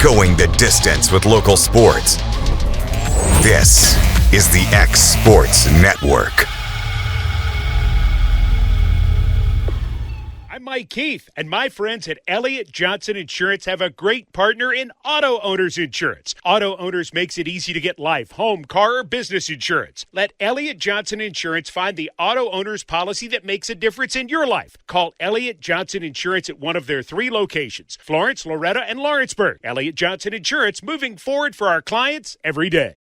Going the distance with local sports. This is the X Sports Network. I'm Mike Keith, and my friends at Elliott Johnson Insurance have a great partner in Auto Owners Insurance. Auto Owners makes it easy to get life, home, car, or business insurance. Let Elliott Johnson Insurance find the Auto Owners policy that makes a difference in your life. Call Elliott Johnson Insurance at one of their 3 locations, Florence, Loretto, and Lawrenceburg. Elliott Johnson Insurance, moving forward for our clients every day.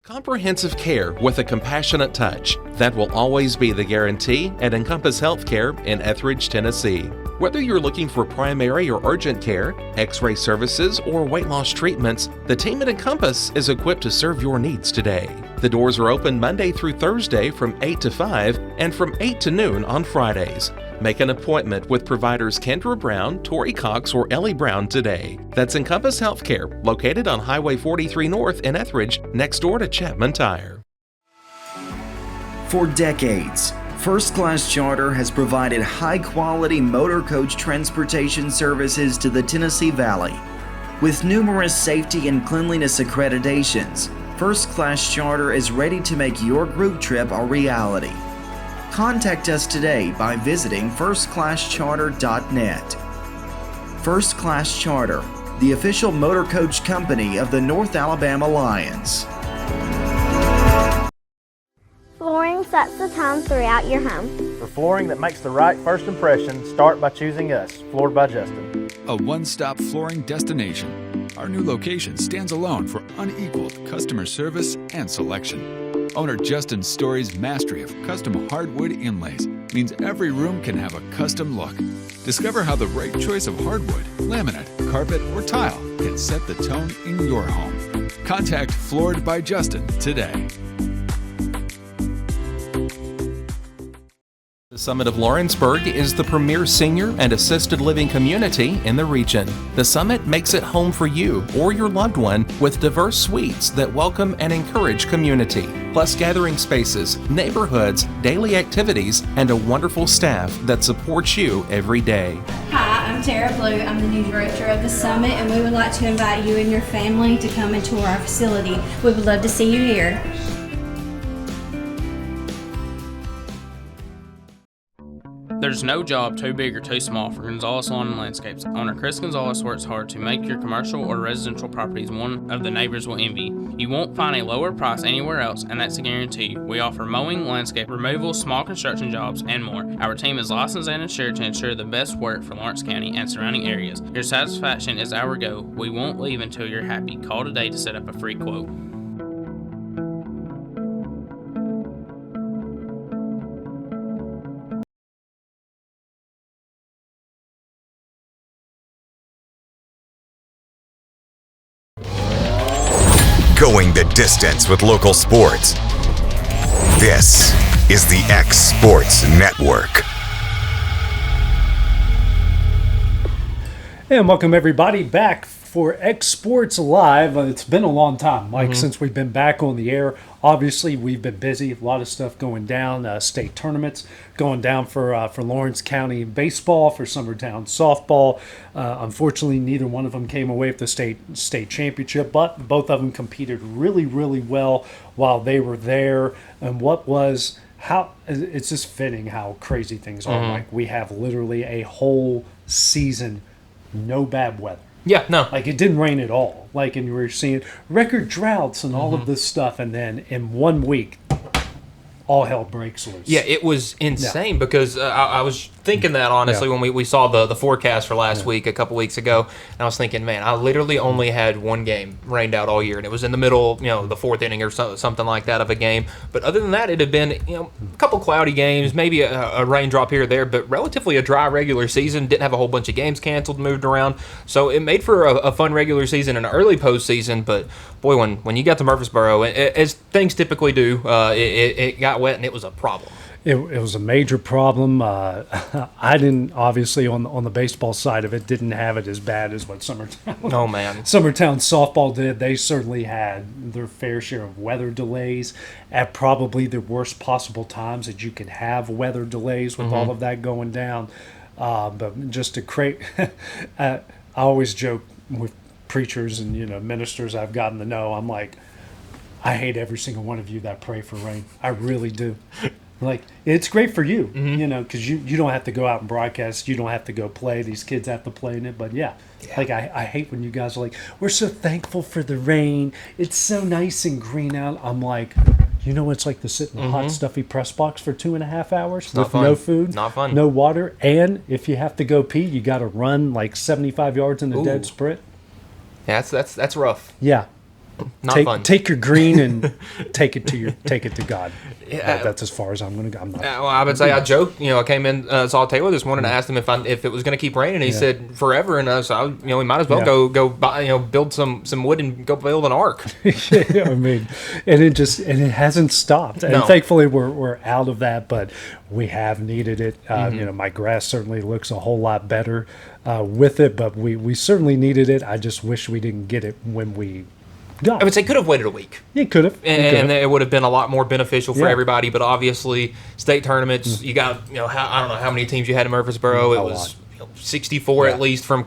Comprehensive care with a compassionate touch. That will always be the guarantee at Encompass Healthcare in Etheridge, Tennessee. Whether you're looking for primary or urgent care, x-ray services, or weight loss treatments, the team at Encompass is equipped to serve your needs today. The doors are open Monday through Thursday from 8 to 5 and from 8 to noon on Fridays. Make an appointment with providers Kendra Brown, Tori Cox, or Ellie Brown today. That's Encompass Healthcare, located on Highway 43 North in Etheridge, next door to Chapman Tire. For decades, First Class Charter has provided high-quality motor coach transportation services to the Tennessee Valley. With numerous safety and cleanliness accreditations, First Class Charter is ready to make your group trip a reality. Contact us today by visiting firstclasscharter.net. First Class Charter, the official motor coach company of the North Alabama Lions. Flooring sets the tone throughout your home. For flooring that makes the right first impression, start by choosing us, Floored by Justin. A one-stop flooring destination. Our new location stands alone for unequaled customer service and selection. Owner Justin Story's mastery of custom hardwood inlays means every room can have a custom look. Discover how the right choice of hardwood, laminate, carpet, or tile can set the tone in your home. Contact Floored by Justin today. The Summit of Lawrenceburg is the premier senior and assisted living community in the region. The Summit makes it home for you or your loved one with diverse suites that welcome and encourage community, plus gathering spaces, neighborhoods, daily activities, and a wonderful staff that supports you every day. Hi, I'm Tara Blue. I'm the new director of the Summit, and we would like to invite you and your family to come and tour our facility. We would love to see you here. There's no job too big or too small for Gonzalez Lawn and Landscapes. Owner Chris Gonzalez works hard to make your commercial or residential properties one of the neighbors will envy. You won't find a lower price anywhere else, and that's a guarantee. We offer mowing, landscape removal, small construction jobs, and more. Our team is licensed and insured to ensure the best work for Lawrence County and surrounding areas. Your satisfaction is our goal. We won't leave until you're happy. Call today to set up a free quote. Going the distance with local sports. This is the X Sports Network. And welcome everybody back for X Sports Live. It's been a long time, Mike, since we've been back on the air. Obviously, we've been busy. A lot of stuff going down. State tournaments going down for Lawrence County baseball, for Summertown softball. Unfortunately, neither one of them came away with the state championship, but both of them competed really, really well while they were there. And it's just fitting how crazy things are. Like, we have literally a whole season, no bad weather. Yeah, no. Like, it didn't rain at all. Like, and we were seeing record droughts and all of this stuff. And then in 1 week, all hell breaks loose. Yeah, it was insane because I was thinking that, honestly, when we saw the forecast for last week, a couple weeks ago. And I was thinking, man, I literally only had one game rained out all year. And it was in the middle, the fourth inning or something like that of a game. But other than that, it had been, a couple cloudy games, maybe a raindrop here or there, but relatively a dry regular season. Didn't have a whole bunch of games canceled, moved around. So it made for a fun regular season and an early postseason. But, boy, when you got to Murfreesboro, as things typically do, it got wet and it was a problem. It was a major problem. I didn't, obviously, on the baseball side of it, didn't have it as bad as what Summertown softball did. They certainly had their fair share of weather delays at probably the worst possible times that you can have weather delays with all of that going down. But just to create, I always joke with preachers and ministers I've gotten to know, I'm like, I hate every single one of you that pray for rain. I really do. Like, it's great for you, because you don't have to go out and broadcast. You don't have to go play. These kids have to play in it. But, like, I hate when you guys are like, we're so thankful for the rain. It's so nice and green out. I'm like, it's like to sit in a hot, stuffy press box for 2.5 hours with no food, not fun, no water. And if you have to go pee, you got to run like 75 yards in a dead sprint. Yeah, that's rough. Yeah. Not fun. Take your green and take it to God. Yeah, that's as far as I'm going to go. I'm not. Well, I would say I joked. I came in, saw Taylor this morning, and asked him if it was going to keep raining. He said forever, and so we might as well go buy, build some wood and go build an ark. I mean, and it hasn't stopped. And thankfully we're out of that, but we have needed it. My grass certainly looks a whole lot better with it, but we certainly needed it. I just wish we didn't get it when we. I would say could have waited a week. It could have. And it would have been a lot more beneficial for everybody. But obviously, state tournaments, you got, I don't know how many teams you had in Murfreesboro. It was 64 at least from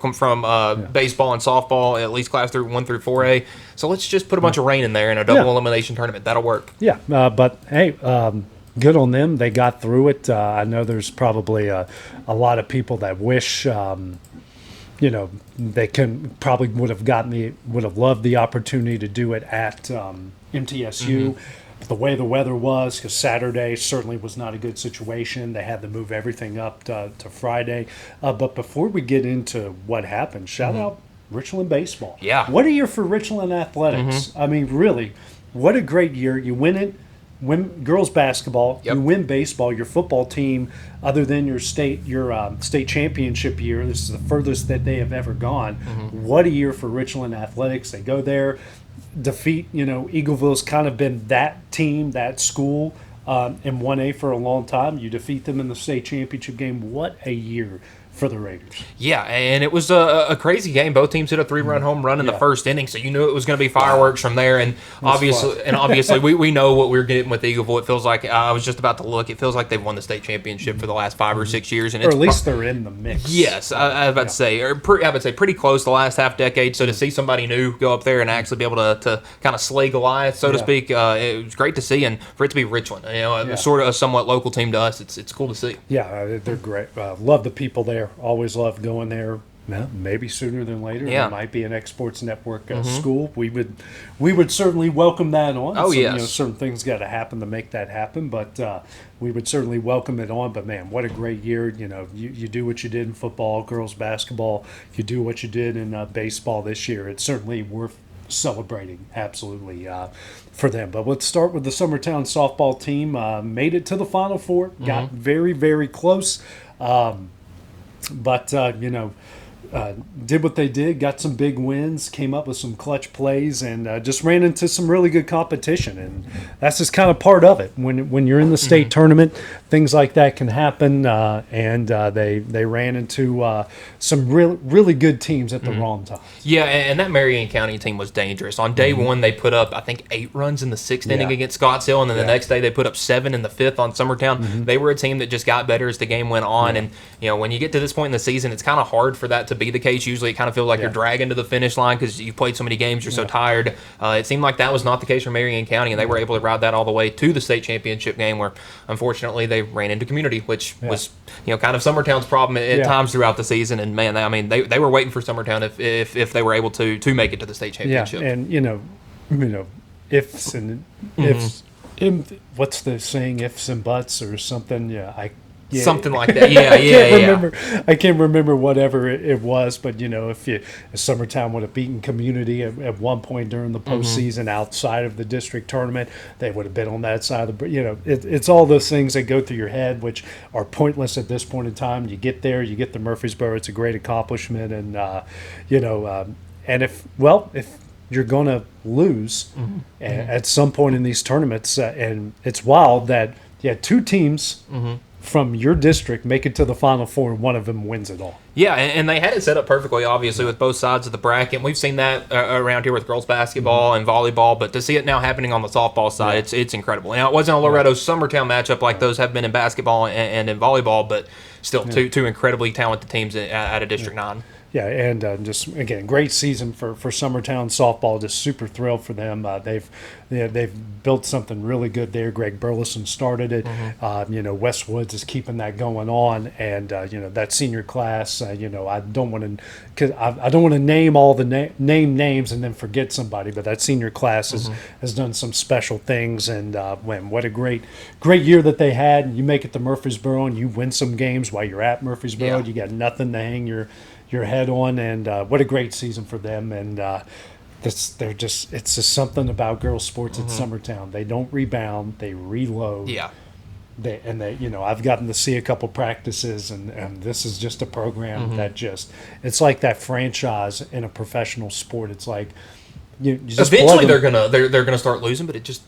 baseball and softball, at least class 1 through 4A. So let's just put a bunch of rain in there in a double elimination tournament. That'll work. Yeah, but hey, good on them. They got through it. I know there's probably a lot of people that wish they probably would have loved the opportunity to do it at MTSU. The way the weather was, because Saturday certainly was not a good situation. They had to move everything up to Friday. But before we get into what happened, shout out Richland baseball. Yeah. What a year for Richland athletics. I mean, really, what a great year. You win girls basketball, you win baseball, your football team, other than your state championship year, this is the furthest that they have ever gone. What a year for Richland athletics. They go there, defeat, Eagleville's kind of been that team, that school in 1A for a long time. You defeat them in the state championship game. What a year for the Raiders. Yeah, and it was a crazy game. Both teams hit a 3-run home run in the first inning, so you knew it was going to be fireworks from there. And obviously, we know what we're getting with Eagleville. It feels like I was just about to look. It feels like they've won the state championship for the last 5 or 6 years, and or at least they're in the mix. Yes, I was about to say, I would say pretty close the last half decade. So to see somebody new go up there and actually be able to kind of slay Goliath, so to speak, it was great to see. And for it to be Richland, sort of a somewhat local team to us, it's cool to see. Yeah, they're great. Love the people there. Always loved going there. Maybe sooner than later. Yeah. There might be an Exports Network school. We would certainly welcome that on. Oh, yes. Certain things got to happen to make that happen, but we would certainly welcome it on. But man, what a great year! You do what you did in football, girls basketball. You do what you did in baseball this year. It's certainly worth celebrating, absolutely, for them. But let's start with the Summertown softball team. Made it to the Final Four. Got very, very close. But did what they did, got some big wins, came up with some clutch plays, and just ran into some really good competition. And that's just kind of part of it. When you're in the state tournament, things like that can happen. And they ran into some really good teams at the wrong time. Yeah, and that Marion County team was dangerous. On day one, they put up, I think, 8 runs in the 6th inning against Scottsdale, and then the next day they put up 7 in the 5th on Summertown. They were a team that just got better as the game went on. And when you get to this point in the season, it's kind of hard for that to be the case. Usually it kind of feels like you're dragging to the finish line because you played so many games, you're so tired. It seemed like that was not the case for Marion County, and they were able to ride that all the way to the state championship game, where unfortunately they ran into Community, which was kind of Summertown's problem at times throughout the season. And man, I mean they were waiting for Summertown if they were able to make it to the state championship. And ifs and ifs. What's the saying? Ifs and buts or something. Something like that. I can't remember whatever it was, but if Summertown would have beaten Community at one point during the postseason outside of the district tournament, they would have been on that side of the. It's all those things that go through your head, which are pointless at this point in time. You get there, you get to Murfreesboro. It's a great accomplishment, and and if you're going to lose at some point in these tournaments, and it's wild that two teams. From your district make it to the Final Four, and one of them wins it all. Yeah, and they had it set up perfectly, obviously, with both sides of the bracket. We've seen that around here with girls basketball and volleyball, but to see it now happening on the softball side, it's incredible. Now, it wasn't a Loretto-Summertown matchup like those have been in basketball and in volleyball, but still two incredibly talented teams at a District 9. Yeah, and just again, great season for Summertown softball. Just super thrilled for them. They've built something really good there. Greg Burleson started it. Wes Woods is keeping that going on, and that senior class. I don't want to name all the name names and then forget somebody, but that senior class has done some special things. And what a great year that they had. You make it to Murfreesboro and you win some games while you're at Murfreesboro. You got nothing to hang your head on, and what a great season for them. And it's just something about girls sports at Summertown. They don't rebound, they reload. I've gotten to see a couple practices, and this is just a program that it's like that franchise in a professional sport. It's like you just eventually they're gonna start losing, but it just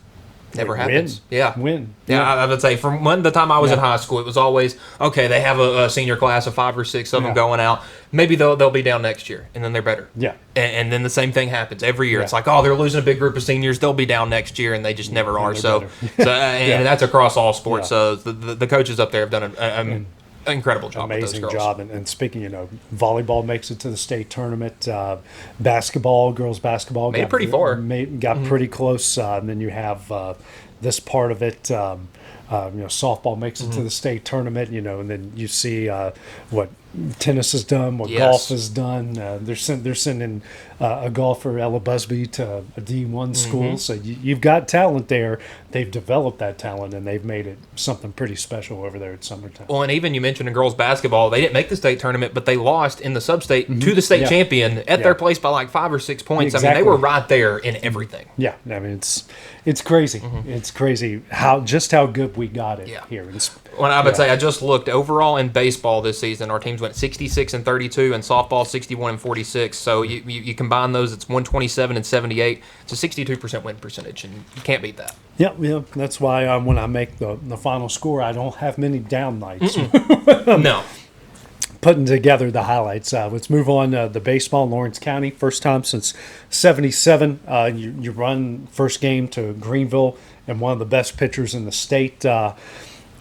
never happens. Win. I would say from the time I was in high school, it was always, okay, they have a senior class of 5 or 6 of them going out. Maybe they'll be down next year, and then they're better. Yeah. And then the same thing happens every year. It's like, oh, they're losing a big group of seniors. They'll be down next year, and they just never are. So that's across all sports. So the coaches up there have done an incredible job. Amazing job. And speaking, volleyball makes it to the state tournament. Basketball, girls basketball made it pretty far. Got pretty close. And then you have this part of it. Softball makes it to the state tournament. And then you see what tennis has done, what golf has done. They're sending a golfer, Ella Busby, to a D1 school. So you've got talent there. They've developed that talent, and they've made it something pretty special over there at Summertown. Well, and even you mentioned in girls basketball, they didn't make the state tournament, but they lost in the sub-state to the state champion at their place by like 5 or 6 points. Exactly. I mean, they were right there in everything. Yeah, I mean, it's crazy. It's crazy how good we got it here. Well, I would say I just looked overall in baseball this season. Our teams went 66-32, and softball 61-46. So you combine those, it's 127-78. It's a 62% win percentage, and you can't beat that. Yeah. That's why when I make the final score, I don't have many down nights. No. Putting together the highlights. Let's move on to the baseball in Lawrence County. First time since '77. You run first game to Greenville, and one of the best pitchers in the state.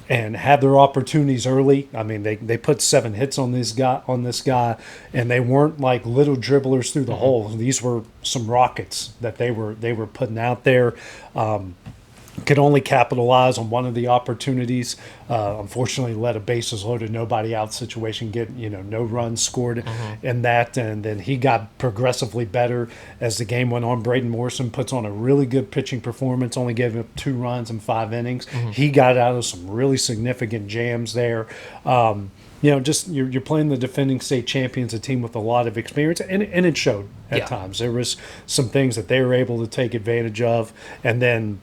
And had their opportunities early. I mean, they put 7 hits on this guy, and they weren't like little dribblers through the hole. These were some rockets that they were putting out there. Could only capitalize on one of the opportunities. Unfortunately, let a bases loaded, nobody out situation get no runs scored in that, and then he got progressively better as the game went on. Braden Morrison puts on a really good pitching performance, only gave up 2 runs in 5 innings. He got out of some really significant jams there. You're playing the defending state champions, a team with a lot of experience, and it showed at times. There was some things that they were able to take advantage of, and then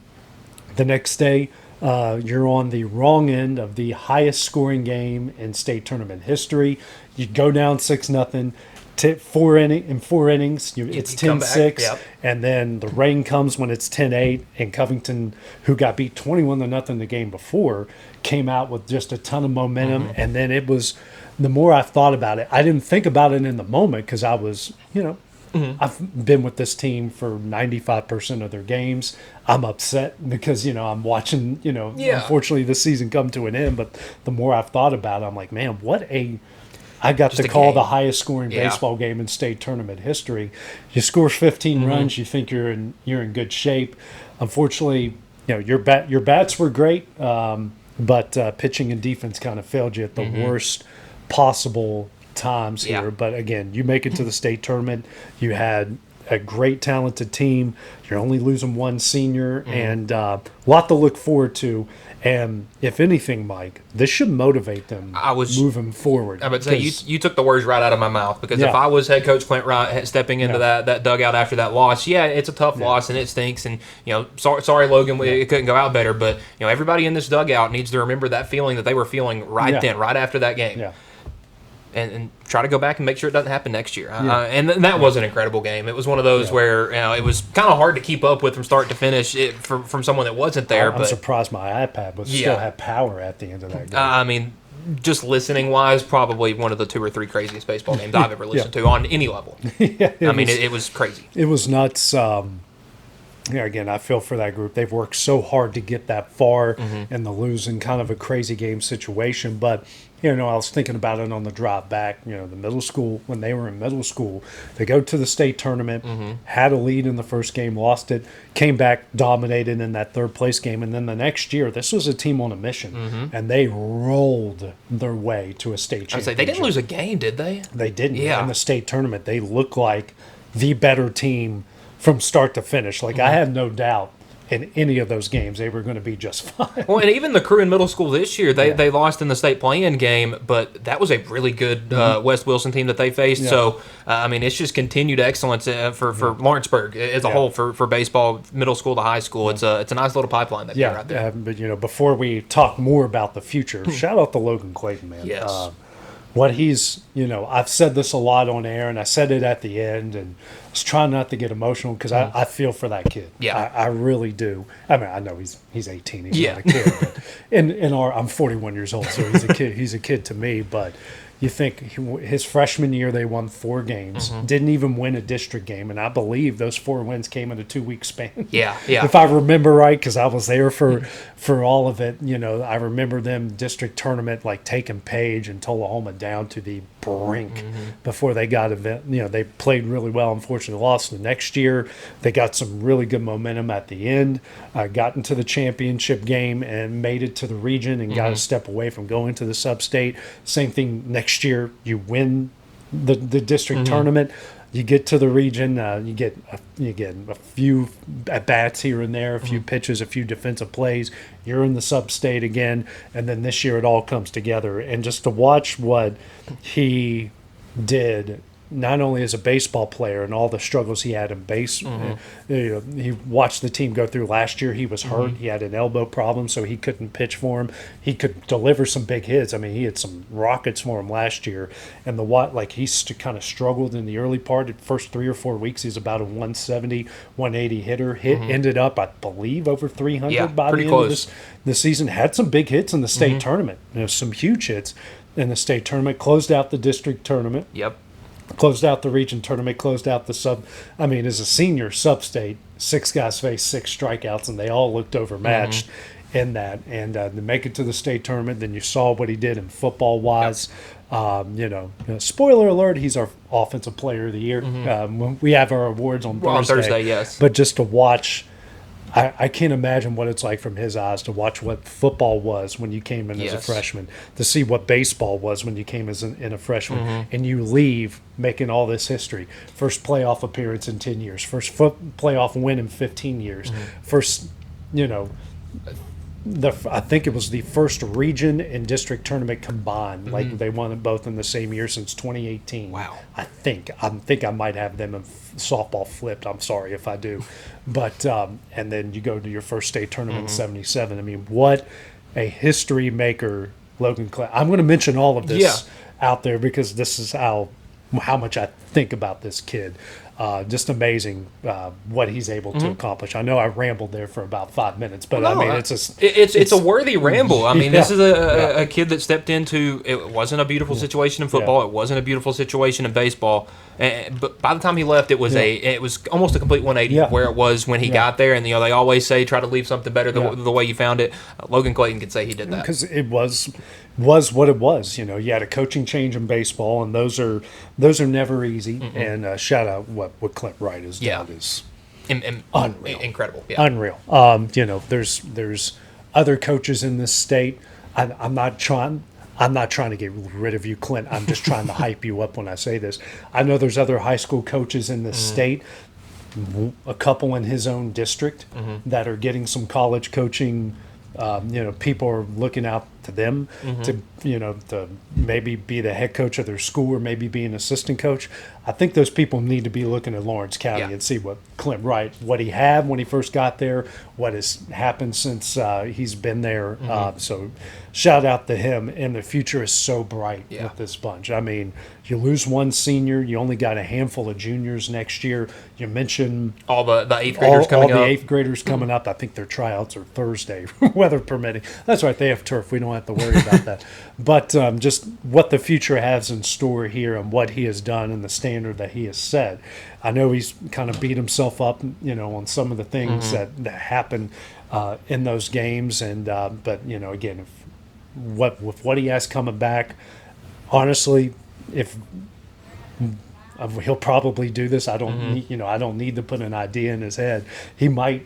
the next day, you're on the wrong end of the highest scoring game in state tournament history. You go down 6-0. 4 innings, it's 10-6, and then the rain comes when it's 10-8, and Covington, who got beat 21-0 the game before, came out with just a ton of momentum. And then it was, the more I thought about it, I didn't think about it in the moment because I was, I've been with this team for 95% of their games. I'm upset because, I'm watching, unfortunately this season come to an end. But the more I've thought about it, I'm like, man, I got to call the highest scoring baseball game in state tournament history. You score 15 runs, you think you're in good shape. Unfortunately, your bats were great, but pitching and defense kind of failed you at the worst possible times here. But again, you make it to the state tournament. You had a great talented team. You're only losing 1 senior, and a lot to look forward to. And if anything, Mike, this should motivate them moving forward. I would say you took the words right out of my mouth, because if I was head coach Clint Wright stepping into that dugout after that loss, it's a tough loss and it stinks. And sorry Logan, it couldn't go out better. But everybody in this dugout needs to remember that feeling that they were feeling right after that game. Yeah. And try to go back and make sure it doesn't happen next year. And that was an incredible game. It was one of those where it was kind of hard to keep up with from start to finish from someone that wasn't there. I'm surprised my iPad still had power at the end of that game. I mean, just listening wise, probably one of the 2 or 3 craziest baseball games I've ever listened to on any level. It was crazy. It was nuts. Yeah, again, I feel for that group. They've worked so hard to get that far and to lose in kind of a crazy game situation. But, I was thinking about it on the drive back. The middle school, when they were in middle school, they go to the state tournament, had a lead in the first game, lost it, came back, dominated in that third place game. And then the next year, this was a team on a mission, and they rolled their way to a state championship. I was like, they didn't lose a game, did they? They didn't. Yeah. In the state tournament, they looked like the better team from start to finish. Like, I had no doubt in any of those games they were going to be just fine. Well, and even the crew in middle school this year, they lost in the state play-in game, but that was a really good West Wilson team that they faced. Yeah. So, it's just continued excellence for Lawrenceburg as a whole for baseball, middle school to high school. It's a nice little pipeline they've got right there. But, before we talk more about the future, shout out to Logan Clayton, man. Yes. What he's, I've said this a lot on air, and I said it at the end, and I was trying not to get emotional because I feel for that kid. Yeah, I really do. I mean, I know he's 18, he's not a kid, but I'm 41 years old, so he's a kid. He's a kid to me, but you think his freshman year they won 4 games, didn't even win a district game, and I believe those 4 wins came in a 2-week span. Yeah. If I remember right, because I was there for all of it. I remember them district tournament like taking Page and Tullahoma down to the brink before they got they played really well. Unfortunately, lost the next year. They got some really good momentum at the end. Got into the championship game and made it to the region and got a step away from going to the sub-state. Same thing next year. You win the district tournament. You get to the region, you get a few at bats here and there, a few pitches, a few defensive plays. You're in the sub-state again, and then this year it all comes together. And just to watch what he did, not only as a baseball player and all the struggles he had in base, he watched the team go through last year. He was hurt. He had an elbow problem, so he couldn't pitch for him. He could deliver some big hits. I mean, he had some rockets for him last year. And he's kind of struggled in the early part. The first 3 or 4 weeks, he's about a 170, 180 hitter. Ended up, I believe, over 300 by the end of the season. Had some big hits in the state tournament. Some huge hits in the state tournament. Closed out the district tournament. Yep. Closed out the region tournament, closed out the as a senior sub-state, 6 guys faced 6 strikeouts, and they all looked overmatched in that. And to make it to the state tournament, then you saw what he did in football-wise. Yep. Spoiler alert, he's our offensive player of the year. We have our awards on Thursday. On Thursday, yes. But just to watch, I can't imagine what it's like from his eyes to watch what football was when you came in as a freshman, to see what baseball was when you came in a freshman, and you leave making all this history. First playoff appearance in 10 years, first playoff win in 15 years, first, I think it was the first region and district tournament combined. Like they won it both in the same year since 2018. Wow. I think I might have them in softball flipped. I'm sorry if I do. But and then you go to your first state tournament in 77. I mean, what a history maker Logan Clay. I'm going to mention all of this out there because this is how much I think about this kid. Just amazing what he's able to accomplish. I know I rambled there for about 5 minutes, but it's a worthy ramble. I mean, this is a kid that stepped into. It wasn't a beautiful situation in football. It wasn't a beautiful situation in baseball. But by the time he left, it was almost a complete 180 of where it was when he got there. And they always say try to leave something better the way you found it. Logan Clayton could say he did that because it was what it was. You had a coaching change in baseball, and those are never easy. And shout out what Clint Wright has done is unreal, incredible, unreal. There's other coaches in this state. I'm not trying to get rid of you, Clint. I'm just trying to hype you up when I say this. I know there's other high school coaches in this state, a couple in his own district that are getting some college coaching. People are looking out to them to maybe be the head coach of their school or maybe be an assistant coach. I think those people need to be looking at Lawrence County and see what Clint Wright, what he had when he first got there, what has happened since he's been there. So shout out to him. And the future is so bright with this bunch. I mean, you lose one senior, you only got a handful of juniors next year. You mentioned all the 8th graders coming up. All the 8th graders coming up. I think their tryouts are Thursday, weather permitting. That's right, they have turf. We don't have to worry about that. But just what the future has in store here and what he has done and the standard that he has set. I know he's kind of beat himself up, on some of the things that happened in those games. And but again, with what he has coming back, honestly, if he'll probably do this, I don't need to put an idea in his head. He might,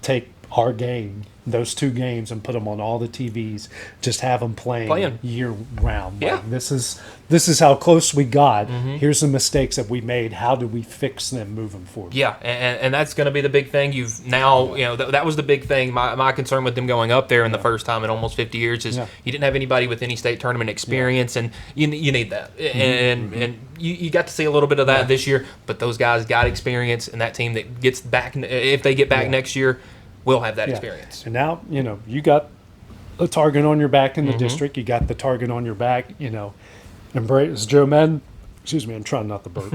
take our game, those 2 games, and put them on all the TVs. Just have them playing year round. Yeah. Like, this is how close we got. Here's the mistakes that we made. How do we fix them moving forward? Yeah, and that's going to be the big thing. You've now, that was the big thing. My concern with them going up there in the first time in almost 50 years is you didn't have anybody with any state tournament experience, and you need that. And you got to see a little bit of that this year, but those guys got experience, and that team that gets back, if they get back next year, will have that experience. And now, you got a target on your back in the district. You got the target on your back, Embrace, Joe Madden, excuse me, I'm trying not to burp.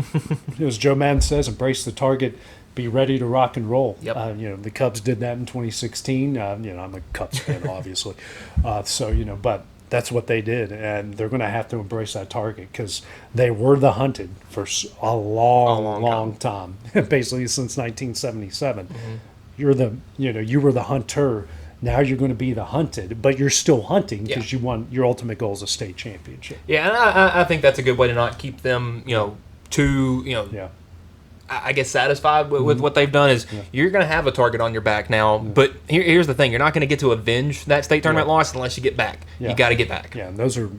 As Joe Madden says, embrace the target, be ready to rock and roll. Yep. The Cubs did that in 2016. I'm a Cubs fan, obviously. But that's what they did, and they're going to have to embrace that target because they were the hunted for a long time, basically since 1977. You were the hunter. Now you're going to be the hunted, but you're still hunting because you won. Your ultimate goal is a state championship. Yeah, and I think that's a good way to not keep them, too, I guess satisfied with what they've done is you're going to have a target on your back now. But here's the thing: you're not going to get to avenge that state tournament loss unless you get back. You got to get back. Yeah, and those are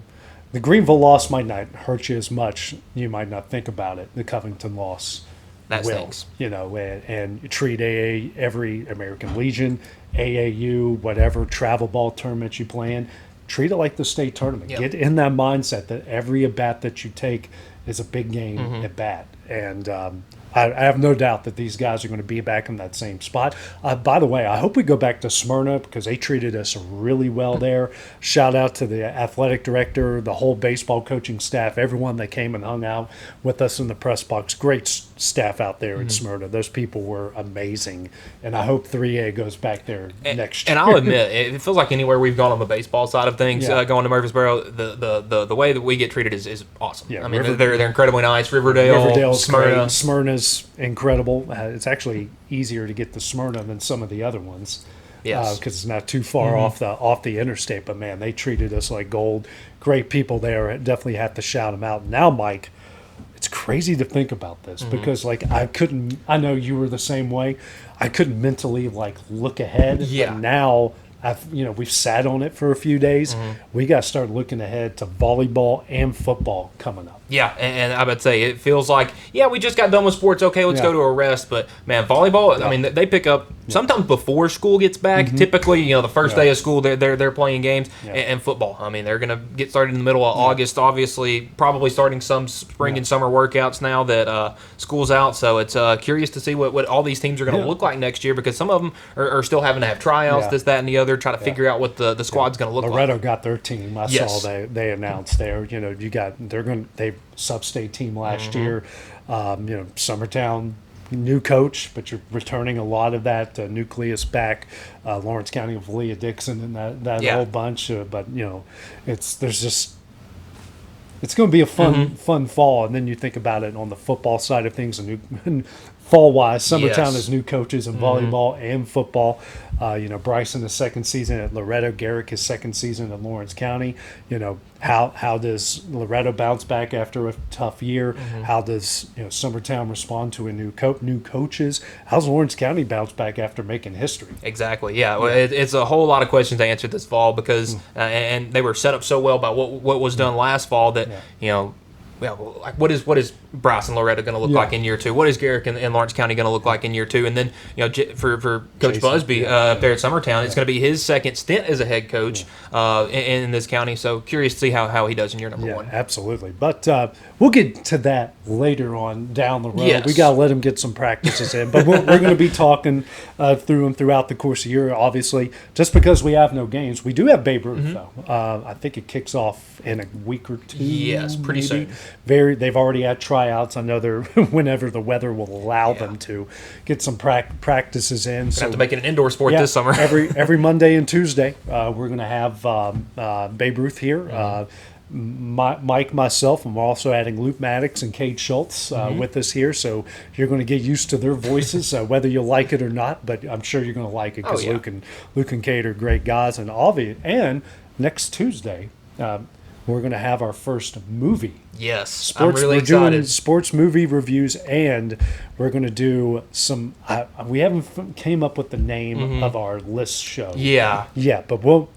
the Greenville loss might not hurt you as much. You might not think about it. The Covington loss. That stinks. And you treat every American Legion, AAU, whatever travel ball tournament you play in, treat it like the state tournament. Get in that mindset that every at-bat that you take is a big game at bat. And I have no doubt that these guys are going to be back in that same spot. By the way, I hope we go back to Smyrna because they treated us really well there. Shout out to the athletic director, the whole baseball coaching staff, everyone that came and hung out with us in the press box. Great staff out there in Smyrna. Those people were amazing. And I hope 3A goes back there next year. And I'll admit, it feels like anywhere we've gone on the baseball side of things, going to Murfreesboro, the way that we get treated is awesome. Yeah, I mean, they're incredibly nice. Riverdale's Smyrna. Great. Smyrna's incredible. It's actually easier to get to Smyrna than some of the other ones. Yes, because it's not too far off the interstate. But man, they treated us like gold. Great people there. Definitely have to shout them out. Now, Mike, it's crazy to think about this because I know you were the same way. I couldn't mentally look ahead. Yeah. But now we've sat on it for a few days. We got to start looking ahead to volleyball and football coming up. Yeah, and I would say it feels like, we just got done with sports. Okay, let's go to a rest. But, man, volleyball, I mean, they pick up sometimes before school gets back. Typically, the first day of school, they're playing games. And football, I mean, they're going to get started in the middle of August, obviously, probably starting some spring and summer workouts now that school's out. So it's curious to see what all these teams are going to look like next year because some of them are still having to have tryouts, this, that, and the other, try to figure out what the squad's going to look like. Loretto got their team. I saw they announced there. They sub-state team last year. Summertown, new coach, but you're returning a lot of that nucleus back. Lawrence County of Leah Dixon and that whole bunch. But it's going to be a fun fall. And then you think about it on the football side of things, fall-wise, Summertown has new coaches in volleyball and football. Bryson his second season at Loretto, Garrick his second season at Lawrence County. How does Loretto bounce back after a tough year? How does Summertown respond to a new coaches? How's Lawrence County bounce back after making history? Exactly. Yeah. Well, it's a whole lot of questions to answer this fall because and they were set up so well by what was done last fall that Well, like what is Bryce and Loretta going to look like in year 2? What is Garrick and Lawrence County going to look like in year 2? And then, for Coach Busby up there at Summertown, it's going to be his second stint as a head coach in this county. So curious to see how he does in year number 1. Absolutely. But we'll get to that later on down the road. Yes. We got to let him get some practices in. But we're going to be talking through him throughout the course of the year, obviously. Just because we have no games, we do have Babe Ruth, though. I think it kicks off in a week or 2. Yes, pretty soon. They've already had tryouts. I know they're whenever the weather will allow them to get some practices in. So have to make it an indoor sport this summer. every Monday and Tuesday, we're going to have Babe Ruth here. Mike, myself, and we're also adding Luke Maddox and Kate Schultz with us here. So you're going to get used to their voices, whether you like it or not. But I'm sure you're going to like it because Luke and Kate are great guys. And next Tuesday, we're going to have our first movie. Yes, I'm really excited. We're doing sports movie reviews, and we're going to do some. We haven't came up with the name of our list show. Yeah, but we'll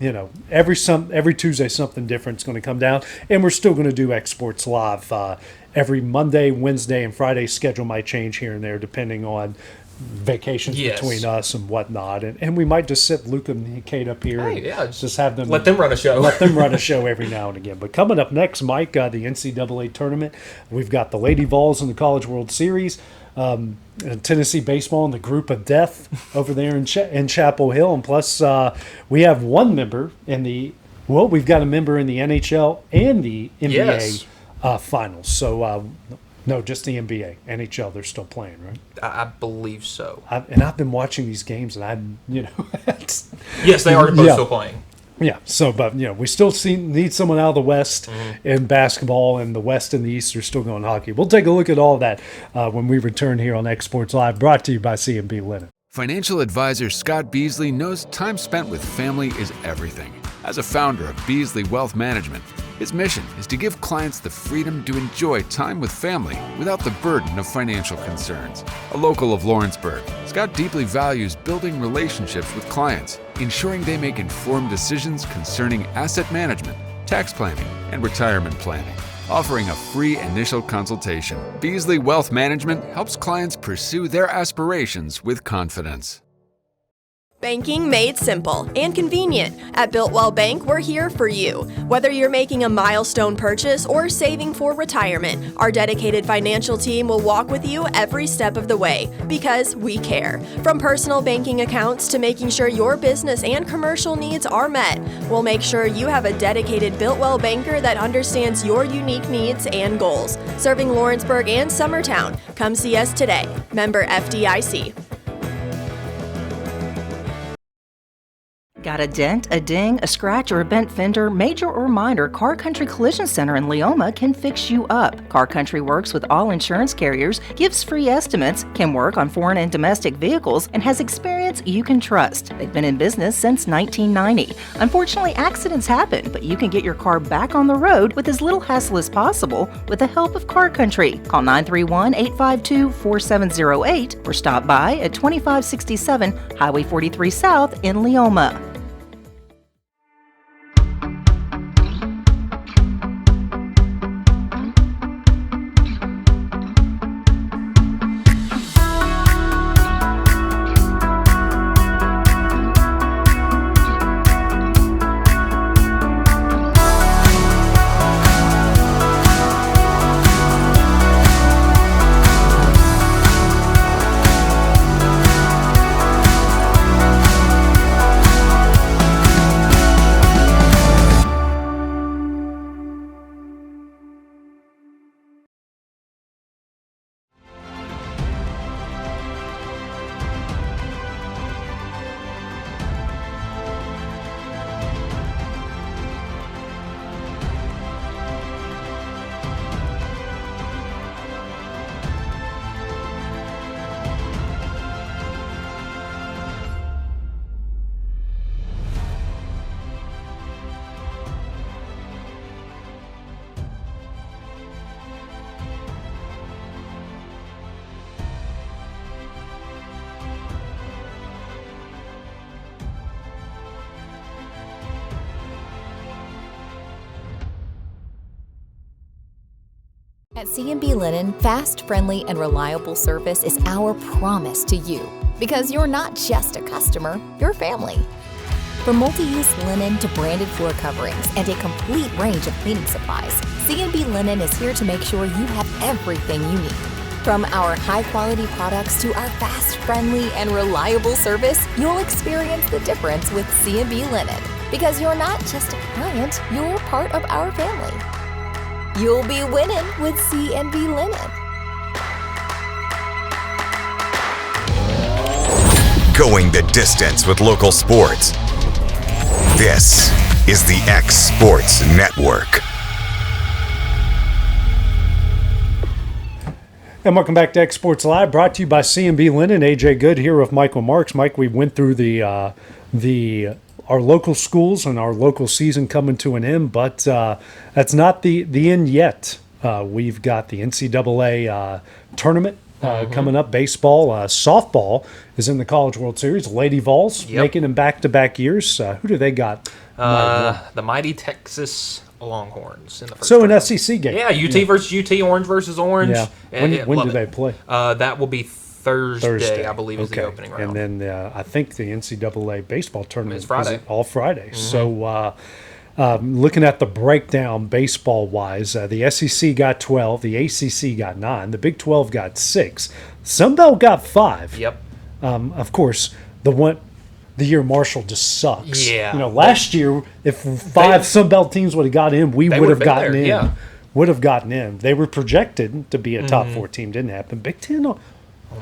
every Tuesday something different is going to come down, and we're still going to do X Sports Live every Monday, Wednesday, and Friday. Schedule might change here and there depending on vacations between us and whatnot, and we might just sit Luke and Kate up here and just have them let them run a show. Let them run a show every now and again. But coming up next, Mike, the NCAA tournament. We've got the Lady Vols in the College World Series, Tennessee baseball in the Group of Death over there in Chapel Hill, and plus we have one member in the we've got a member in the NHL and the NBA finals. So. No, just the NBA. NHL, they're still playing, right? I believe so. I've been watching these games, and yes, they are both still playing. Yeah. So, but we still need someone out of the West in basketball, and the West and the East are still going hockey. We'll take a look at all that when we return here on X Sports Live, brought to you by C&B Linen. Financial advisor Scott Beasley knows time spent with family is everything. As a founder of Beasley Wealth Management, his mission is to give clients the freedom to enjoy time with family without the burden of financial concerns. A local of Lawrenceburg, Scott deeply values building relationships with clients, ensuring they make informed decisions concerning asset management, tax planning, and retirement planning. Offering a free initial consultation, Beasley Wealth Management helps clients pursue their aspirations with confidence. Banking made simple and convenient. At Builtwell Bank, we're here for you. Whether you're making a milestone purchase or saving for retirement, our dedicated financial team will walk with you every step of the way because we care. From personal banking accounts to making sure your business and commercial needs are met, we'll make sure you have a dedicated Builtwell banker that understands your unique needs and goals. Serving Lawrenceburg and Summertown. Come see us today. Member FDIC. Got a dent, a ding, a scratch, or a bent fender? Major or minor, Car Country Collision Center in Leoma can fix you up. Car Country works with all insurance carriers, gives free estimates, can work on foreign and domestic vehicles, and has experience you can trust. They've been in business since 1990. Unfortunately, accidents happen, but you can get your car back on the road with as little hassle as possible with the help of Car Country. Call 931-852-4708 or stop by at 2567 Highway 43 South in Leoma. At C&B Linen, fast, friendly, and reliable service is our promise to you. Because you're not just a customer, you're family. From multi-use linen to branded floor coverings and a complete range of cleaning supplies, C&B Linen is here to make sure you have everything you need. From our high-quality products to our fast, friendly, and reliable service, you'll experience the difference with C&B Linen. Because you're not just a client, you're part of our family. You'll be winning with C&B Linen. Going the distance with local sports. This is the X Sports Network. And welcome back to X Sports Live, brought to you by C&B Linen. AJ Good here with Michael Marks. Mike, we went through our local schools and our local season coming to an end, but that's not the end yet. We've got the NCAA tournament coming up. Baseball, softball is in the College World Series. Lady Vols making them back-to-back years. Who do they got? The mighty Texas Longhorns in the first an SEC game. Yeah, UT versus UT, Orange versus Orange. Yeah. When do they play? That will be Thursday, I believe, is the opening round. And then I think the NCAA baseball tournament is Friday. All Friday. So looking at the breakdown baseball-wise, the SEC got 12, the ACC got 9, the Big 12 got 6, Sunbelt got 5. Yep. Of course, the year Marshall just sucks. Yeah. Last year, if 5 Sunbelt teams would have got in, we would have gotten in. Yeah. Would have gotten in. They were projected to be a top 4 team. Didn't happen. Big 10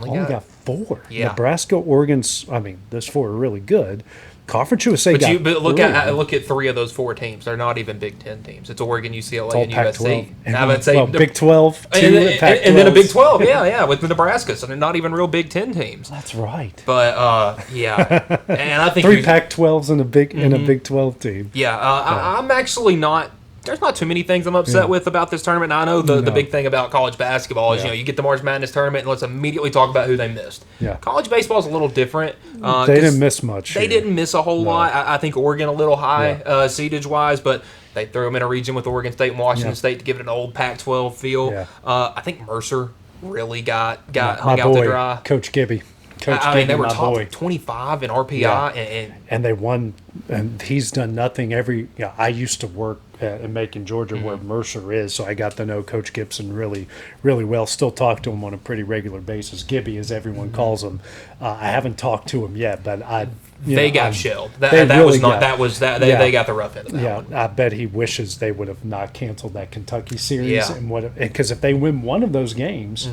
only got 4. Yeah. Nebraska, Oregon's. those 4 are really good. Conference USA got but look 3. look at 3 of those 4 teams. They're not even Big 10 teams. It's Oregon, UCLA, and Pac-12. USC. I would say Big 12, 2 and then a Big 12. Yeah, with the Nebraska. So they're not even real Big 10 teams. That's right. But yeah, and I think 3 Pac-12s and a Big 12 team. Yeah, I'm actually not. There's not too many things I'm upset with about this tournament. Now, I know the big thing about college basketball is you get the March Madness tournament and let's immediately talk about who they missed. Yeah. College baseball is a little different. They didn't miss much. They didn't miss a whole lot. I think Oregon a little high seedage wise, but they threw them in a region with Oregon State and Washington State to give it an old Pac-12 feel. Yeah. I think Mercer really got hung out to dry. Coach Gibby. They were top 25 in RPI, and they won. And he's done nothing. I used to work in Macon, Georgia, where Mercer is, so I got to know Coach Gibson really, really well. Still talk to him on a pretty regular basis. Gibby, as everyone calls him. I haven't talked to him yet, but they got shelled. They got the rough end of that one. I bet he wishes they would have not canceled that Kentucky series. Yeah. Because if they win one of those games,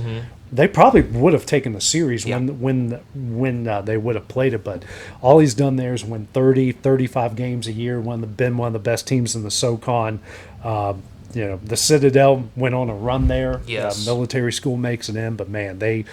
they probably would have taken the series when they would have played it. But all he's done there is win 30, 35 games a year. Been one of the best teams in the SoCon. The Citadel went on a run there. Yes. Military school makes it in, but man, they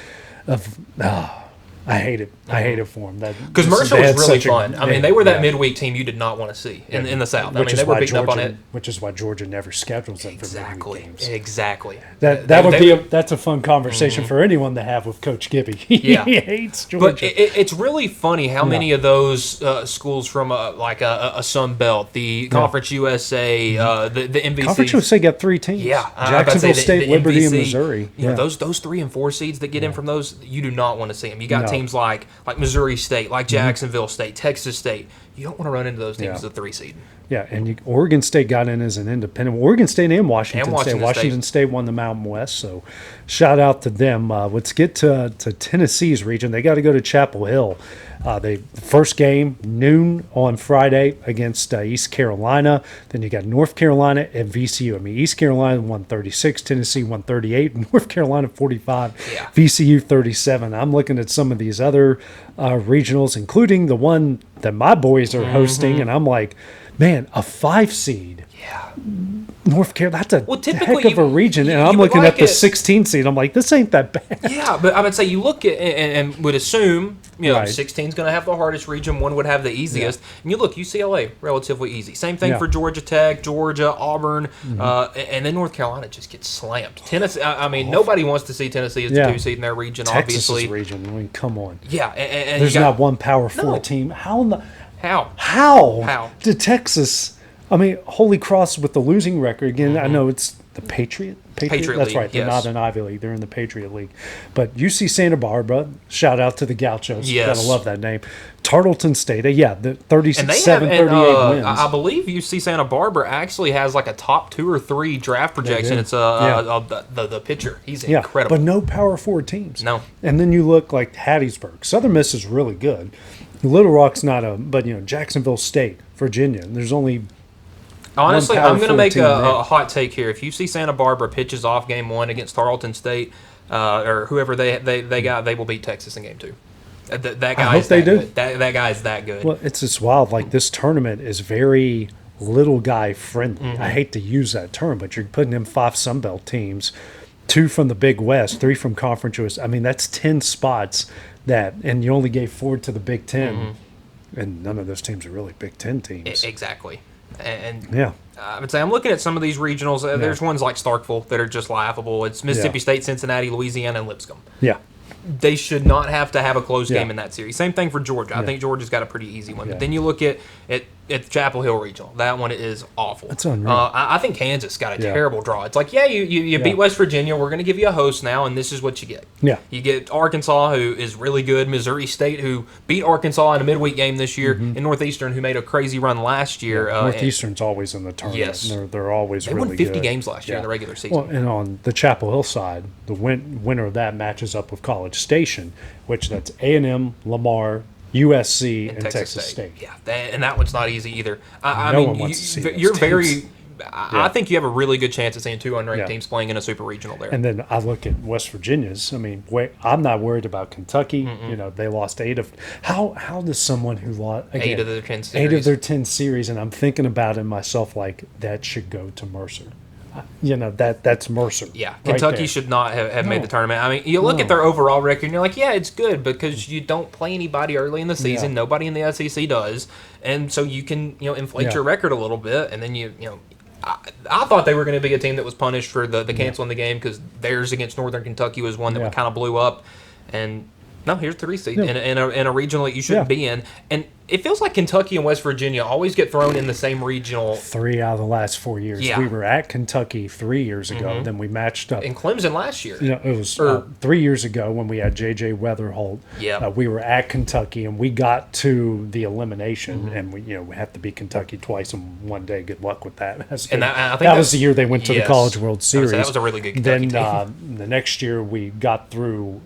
I hate it. I hate it for them. Because Mercer was really fun. They were that midweek team you did not want to see in the South. They were beating up on it. Which is why Georgia never schedules them for midweek games. Exactly. That's a fun conversation for anyone to have with Coach Gibby. He hates Georgia. But it's really funny how many of those schools from a Sun Belt, the Conference USA, the MVC. Conference USA got 3 teams. Yeah. Jacksonville State, the Liberty, MVC, and Missouri. Those 3 and 4 seeds that get in from those, you do not want to see them. You got teams like Missouri State, like Jacksonville State, Texas State. You don't want to run into those teams as a 3 seed. Yeah, and Oregon State got in as an independent. Oregon State and Washington State. Washington State won the Mountain West, so shout out to them. Let's get to Tennessee's region. They got to go to Chapel Hill. The first game, noon on Friday against East Carolina. Then you got North Carolina and VCU. East Carolina won 36, Tennessee won 38, North Carolina 45, VCU 37. I'm looking at some of these other regionals, including the one that my boys are hosting, and I'm like, man, a 5 seed. Yeah. North Carolina, that's a heck of a region. And I'm looking at the 16 seed. I'm like, this ain't that bad. Yeah, but I would say you look at and would assume, 16 is going to have the hardest region. 1 would have the easiest. And you look, UCLA, relatively easy. Same thing for Georgia Tech, Georgia, Auburn, and then North Carolina just gets slammed. Tennessee, nobody wants to see Tennessee as the 2 seed in their region, Texas's obviously. region, come on. Yeah. And there's not one Power 4 team. How did Texas... Holy Cross with the losing record again. I know it's the Patriot That's League, right. They're not an Ivy League. They're in the Patriot League. But UC Santa Barbara, shout out to the Gauchos. Yes. Gotta love that name. Tarleton State, the 37, 38 wins. I believe UC Santa Barbara actually has like a top 2 or 3 draft projection. It's the pitcher. He's incredible. But no Power 4 teams. No. And then you look like Hattiesburg. Southern Miss is really good. Little Rock's not but Jacksonville State, Virginia. There's only honestly, I'm going to make a hot take here. If UC Santa Barbara pitches off game 1 against Tarleton State or whoever they got, they will beat Texas in game 2. That guy I hope they do. Good. That guy is that good. Well, it's just wild. Like, this tournament is very little guy friendly. Mm-hmm. I hate to use that term, but you're putting in 5 Sun Belt teams, 2 from the Big West, 3 from Conference USA. I mean, that's 10 spots and you only gave 4 to the Big Ten, and none of those teams are really Big Ten teams. Exactly. And yeah. I would say I'm looking at some of these regionals. There's ones like Starkville that are just laughable. It's Mississippi State, Cincinnati, Louisiana, and Lipscomb. Yeah. They should not have to have a close game in that series. Same thing for Georgia. I think Georgia's got a pretty easy one. But then you look at Chapel Hill Regional. That one is awful. That's unreal. I think Kansas got a terrible draw. It's like, you beat West Virginia. We're going to give you a host now, and this is what you get. Yeah. You get Arkansas, who is really good. Missouri State, who beat Arkansas in a midweek game this year. And Northeastern, who made a crazy run last year. Northeastern's always in the tournament. Yes. They're always really good. They won 50 games last year in the regular season. Well, and on the Chapel Hill side, the winner of that matches up with College Station, which that's A&M, Lamar, USC, and Texas State. Yeah, and that one's not easy either. I no mean, one wants to see you're those very. teams. I think you have a really good chance at seeing 2 unranked teams playing in a super regional there. And then I look at West Virginia's. I mean, I'm not worried about Kentucky. They lost 8 of. How does someone who lost 8 of their 10 series? 8 of their 10 series, and I'm thinking about it myself like that should go to Mercer. That's Mercer. Yeah, Kentucky should not have made the tournament. I mean, you look at their overall record and you're like, yeah, it's good because you don't play anybody early in the season. Nobody in the SEC does, and so you can inflate your record a little bit, and then I thought they were going to be a team that was punished for the canceling the game because theirs against Northern Kentucky was one that kind of blew up, and no, here's 3 seed in a regional that you shouldn't be in, and it feels like Kentucky and West Virginia always get thrown in the same regional. 3 out of the last 4 years. Yeah. We were at Kentucky 3 years ago. Then we matched up. And Clemson last year. It was 3 years ago when we had J.J. Weatherholt. Yeah. We were at Kentucky, and we got to the elimination, and we have to beat Kentucky twice in one day. Good luck with that. I think that was the year they went to the College World Series. That was a really good Kentucky team. The next year we got through,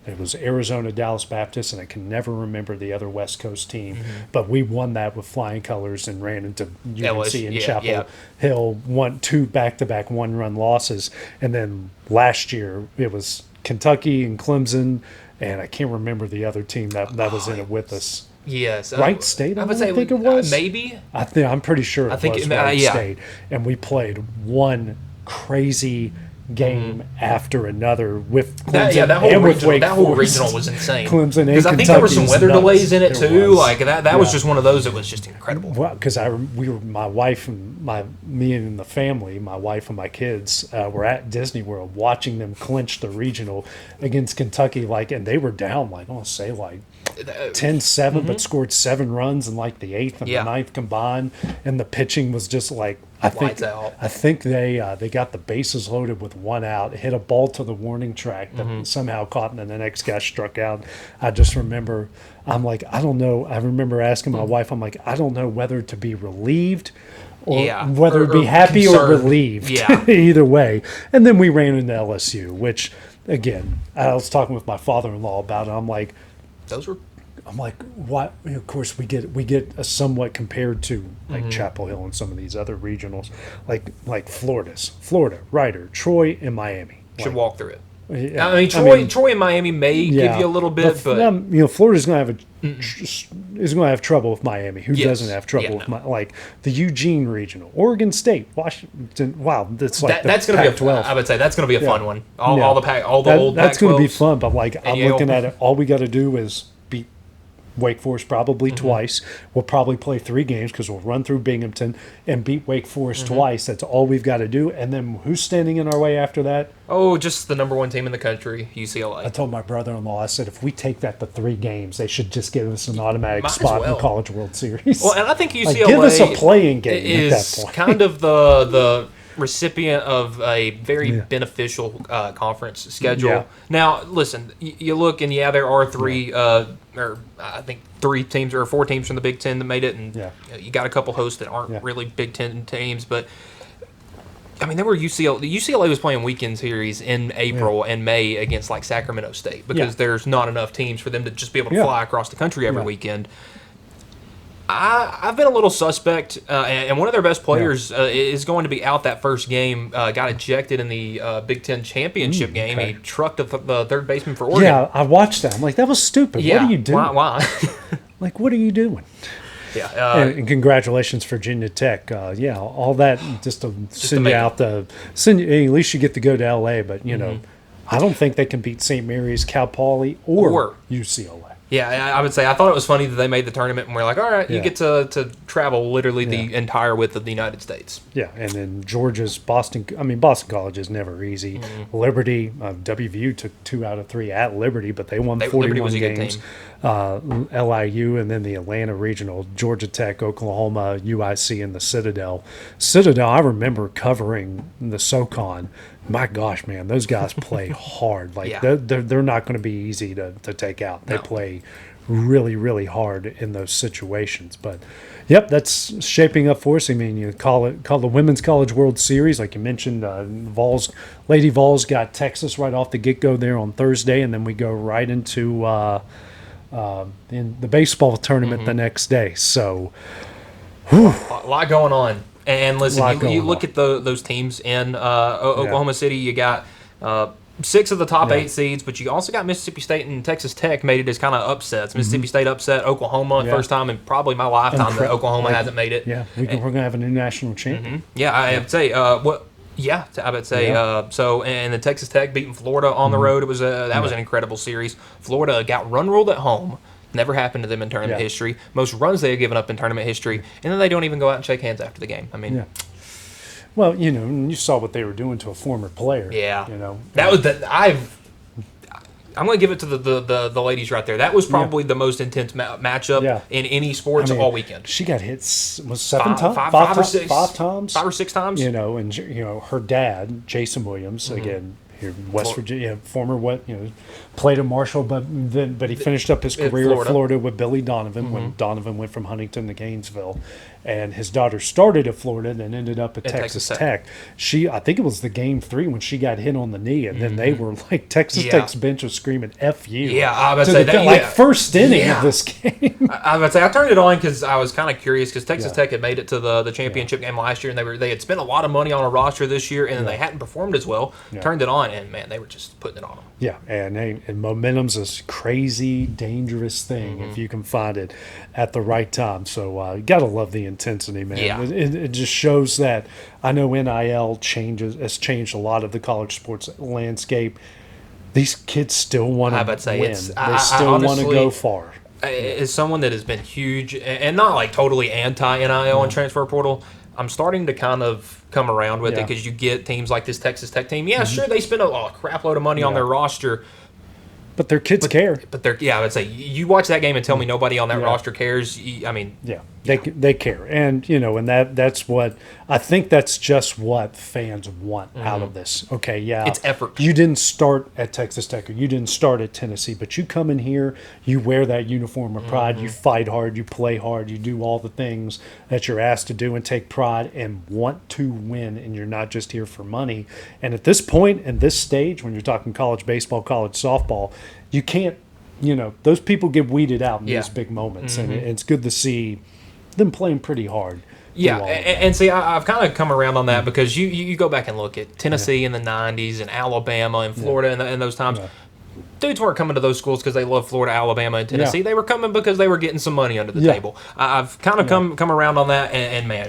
it was Arizona, Dallas Baptist, and I can never remember the other West Coast team. But we won that with flying colors and ran into UNC and Chapel Hill, won 2 back-to-back 1-run losses. And then last year it was Kentucky and Clemson, and I can't remember the other team that was in it with us. Yes, Wright State. I think it was. Maybe. I'm pretty sure it was Wright State, and we played one crazy game after another with Clemson that whole regional was insane. Clemson because I think there were some weather delays in it too. Like that was just one of those that was just incredible. Well, because my wife and me and the family, my wife and my kids were at Disney World watching them clinch the regional against Kentucky. And they were down 10-7, but scored 7 runs in the 8th and the 9th combined, and the pitching was just I think they got the bases loaded with 1 out, hit a ball to the warning track that somehow caught, and then the next guy struck out. I just remember, I don't know. I remember asking my wife, I don't know whether to be relieved or whether to be happy or relieved. Yeah. Either way. And then we ran into LSU, which, again, I was talking with my father-in-law about it. I'm like, what? Of course, we get a somewhat compared to Chapel Hill and some of these other regionals, like Florida, Ryder, Troy, and Miami. Should walk through it. I mean, Troy and Miami may give you a little bit, but Florida's going to have trouble with Miami. Who doesn't have trouble with the Eugene regional, Oregon State, Washington? Wow, that's that's going to be Pac-12. I would say that's going to be a fun one. All the old Pac-12s. That's going to be fun. But I'm looking at it. All we got to do is beat Wake Forest probably twice. We'll probably play 3 games because we'll run through Binghamton and beat Wake Forest twice. That's all we've got to do. And then who's standing in our way after that? Oh, just the number 1 team in the country, UCLA. I told my brother-in-law, I said, if we take that to 3 games, they should just give us an automatic spot in the College World Series. Well, and I think UCLA give us a playing game is kind of the recipient of a very beneficial conference schedule. Yeah. Now, listen, you look and there are three, or I think 3 teams or 4 teams from the Big Ten that made it, and you got a couple hosts that aren't really Big Ten teams, but I mean, there were UCLA was playing weekend series in April and May against like Sacramento State because there's not enough teams for them to just be able to fly across the country every weekend. I've been a little suspect, and one of their best players is going to be out that first game. Got ejected in the Big Ten championship game. He trucked the third baseman for Oregon. Yeah, I watched that. I'm like, that was stupid. Yeah. What are you doing? Why? Like, what are you doing? Yeah, and congratulations, Virginia Tech. All that just to send you out at least you get to go to LA. But I don't think they can beat St. Mary's, Cal Poly, or UCLA. Yeah, I would say I thought it was funny that they made the tournament and we're like, all right, you get to travel literally the entire width of the United States. Yeah, and then Georgia's Boston College is never easy. Liberty, WVU took 2 out of 3 at Liberty, but they won 41 games. LIU, and then the Atlanta Regional, Georgia Tech, Oklahoma, UIC, and the Citadel. I remember covering the SoCon. My gosh, man, those guys play hard. Like they're not going to be easy to take out. They play really, really hard in those situations. But that's shaping up for us. I mean, you call the Women's College World Series, like you mentioned. Lady Vols got Texas right off the get-go there on Thursday, and then we go right into in the baseball tournament the next day. So, a lot going on. And listen, you look at those teams in Oklahoma City. You got 6 of the top 8 seeds, but you also got Mississippi State and Texas Tech made it as kind of upsets. Mississippi State upset Oklahoma first time in probably my lifetime that Oklahoma hasn't made it. Yeah, we're going to have a new national champion. Yeah, I would say Yeah, I would say so. And the Texas Tech beating Florida on the road. It was that was an incredible series. Florida got run ruled at home. Never happened to them in tournament history. Most runs they have given up in tournament history, and then they don't even go out and shake hands after the game. I mean, well, you saw what they were doing to a former player. Yeah, that was that. I'm going to give it to the ladies right there. That was probably the most intense matchup in any sports all weekend. She got hit 5 or 6 times. And her dad, Jason Williams, again here in West Virginia, former played at Marshall, but he finished up his career at Florida with Billy Donovan when Donovan went from Huntington to Gainesville. And his daughter started at Florida and then ended up at Texas Tech. I think it was the game 3 when she got hit on the knee, and then they were like, Texas Tech's bench was screaming "F you." Yeah, I would say that first inning of this game. I would say I turned it on because I was kind of curious because Texas Tech had made it to the championship game last year, and they had spent a lot of money on a roster this year, and then they hadn't performed as well. Turned it on, and man, they were just putting it on them. Yeah, and momentum's a crazy, dangerous thing if you can find it at the right time. So you got to love the intensity, man. Yeah. It just shows that I know NIL has changed a lot of the college sports landscape. These kids still want to win. They still want to go far. As someone that has been huge and not like totally anti-NIL and transfer portal, I'm starting to kind of come around with it because you get teams like this Texas Tech team. Yeah, sure, they spend a crap load of money on their roster. But their kids care. But I would say you watch that game and tell me nobody on that roster cares. They care, and and that's what I think. That's just what fans want out of this. Okay, it's effort. You didn't start at Texas Tech or you didn't start at Tennessee, but you come in here, you wear that uniform of pride, you fight hard, you play hard, you do all the things that you're asked to do and take pride and want to win, and you're not just here for money. And at this point and this stage, when you're talking college baseball, college softball, you can't. Those people get weeded out in these big moments, and it's good to see them playing pretty hard. Yeah, and see, I've kind of come around on that because you go back and look at Tennessee in the 90s and Alabama and Florida in those times. Dudes weren't coming to those schools because they love Florida, Alabama, and Tennessee. They were coming because they were getting some money under the table. I've kind of come around on that, and man,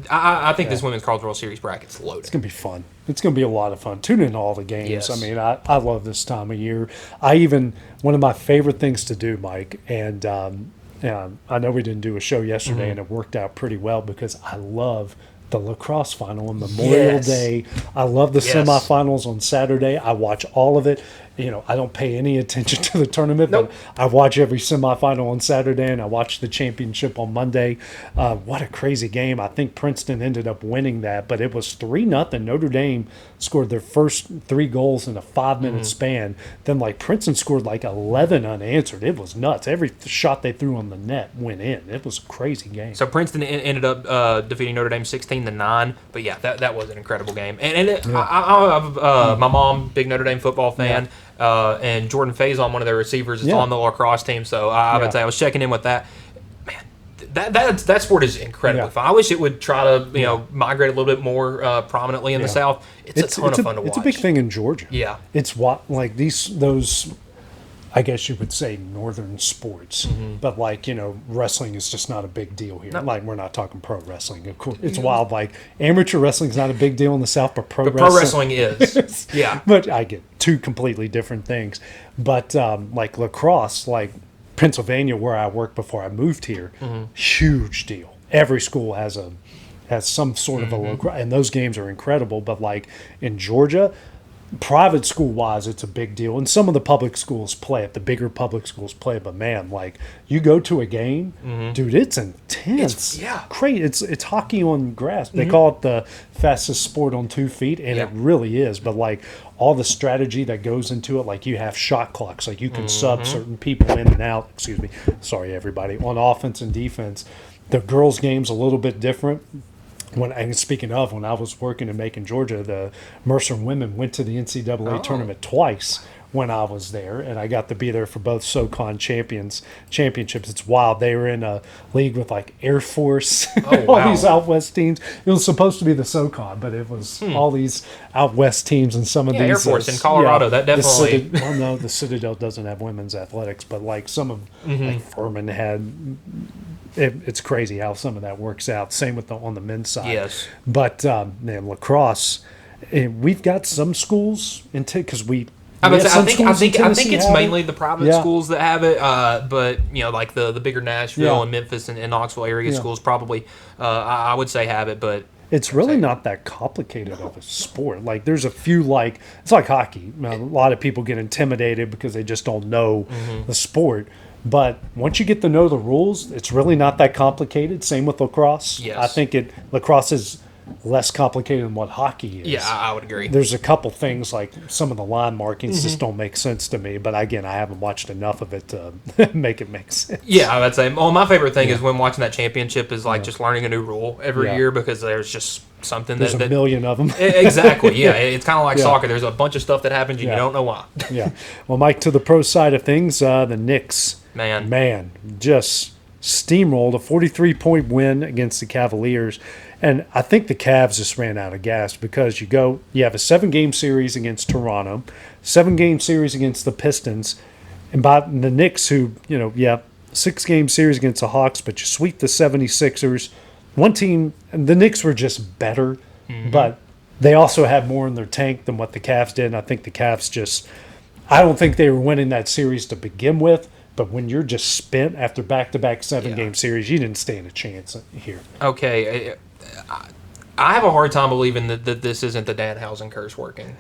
I think this Women's College World Series bracket's loaded. It's going to be fun. It's going to be a lot of fun. Tune in to all the games. Yes. I mean, I love this time of year. One of my favorite things to do, Mike, and I know we didn't do a show yesterday, and it worked out pretty well because I love the lacrosse final on Memorial Day. I love the semifinals on Saturday. I watch all of it. I don't pay any attention to the tournament, but I watch every semifinal on Saturday and I watch the championship on Monday. What a crazy game. I think Princeton ended up winning that, but it was 3-0. Notre Dame scored their first 3 goals in a 5-minute span. Then Princeton scored 11 unanswered. It was nuts. Every shot they threw on the net went in. It was a crazy game. So Princeton ended up defeating Notre Dame 16-9. But yeah, that was an incredible game. My mom, big Notre Dame football fan, and Jordan Faison, one of their receivers, is on the lacrosse team. So I would say I was checking in with that. Man, that sport is incredibly fun. I wish it would try to migrate a little bit more prominently in the South. It's a ton of fun to watch. It's a big thing in Georgia. Yeah, it's those. I guess you would say northern sports, but wrestling is just not a big deal here. No. We're not talking pro wrestling. Of course, it's wild. Amateur wrestling is not a big deal in the South, but pro wrestling is. Yeah, but I get 2 completely different things. But lacrosse, Pennsylvania, where I worked before I moved here, huge deal. Every school has some sort of a lacrosse, and those games are incredible. But in Georgia, private school wise, it's a big deal, and some of the public schools play it. The bigger public schools play it, but man, you go to a game, dude, it's intense. Crazy. It's hockey on grass. They call it the fastest sport on 2 feet, and it really is. But all the strategy that goes into it, you have shot clocks, you can sub certain people in and out. Excuse me, sorry everybody. On offense and defense, the girls' game's a little bit different. When I was working in Macon, Georgia, the Mercer women went to the NCAA tournament twice when I was there, and I got to be there for both SoCon championships. It's wild. They were in a league with Air Force, all these out west teams. It was supposed to be the SoCon, but it was all these out west teams and some of these Air Force in Colorado. That definitely. No, the Citadel doesn't have women's athletics, but some of Furman had. It's crazy how some of that works out. Same with on the men's side. Yes. But lacrosse, we've got some schools because we. I think it's mainly the private schools that have it. But the bigger Nashville and Memphis and Knoxville area schools probably I would say have it, but. It's really not that complicated of a sport. There's a few it's like hockey. A lot of people get intimidated because they just don't know the sport. But once you get to know the rules, it's really not that complicated. Same with lacrosse. Yes. I think lacrosse is less complicated than what hockey is. Yeah, I would agree. There's a couple things some of the line markings just don't make sense to me. But again, I haven't watched enough of it to make it make sense. Yeah, I would say. Well, my favorite thing is when watching that championship is just learning a new rule every year because there's just something there's a million of them. Exactly. Yeah, it's kind of like soccer. There's a bunch of stuff that happens and you don't know why. Yeah. Well, Mike, to the pro side of things, the Knicks. Man, just steamrolled a 43-point win against the Cavaliers. And I think the Cavs just ran out of gas because you have a 7-game series against Toronto, 7-game series against the Pistons, and by the Knicks, who, 6-game series against the Hawks, but you sweep the 76ers. One team, and the Knicks were just better, but they also had more in their tank than what the Cavs did. And I think the Cavs I don't think they were winning that series to begin with. But when you're just spent after back-to-back 7-game series, you didn't stand a chance here. Okay. I have a hard time believing that this isn't the Danhausen curse working.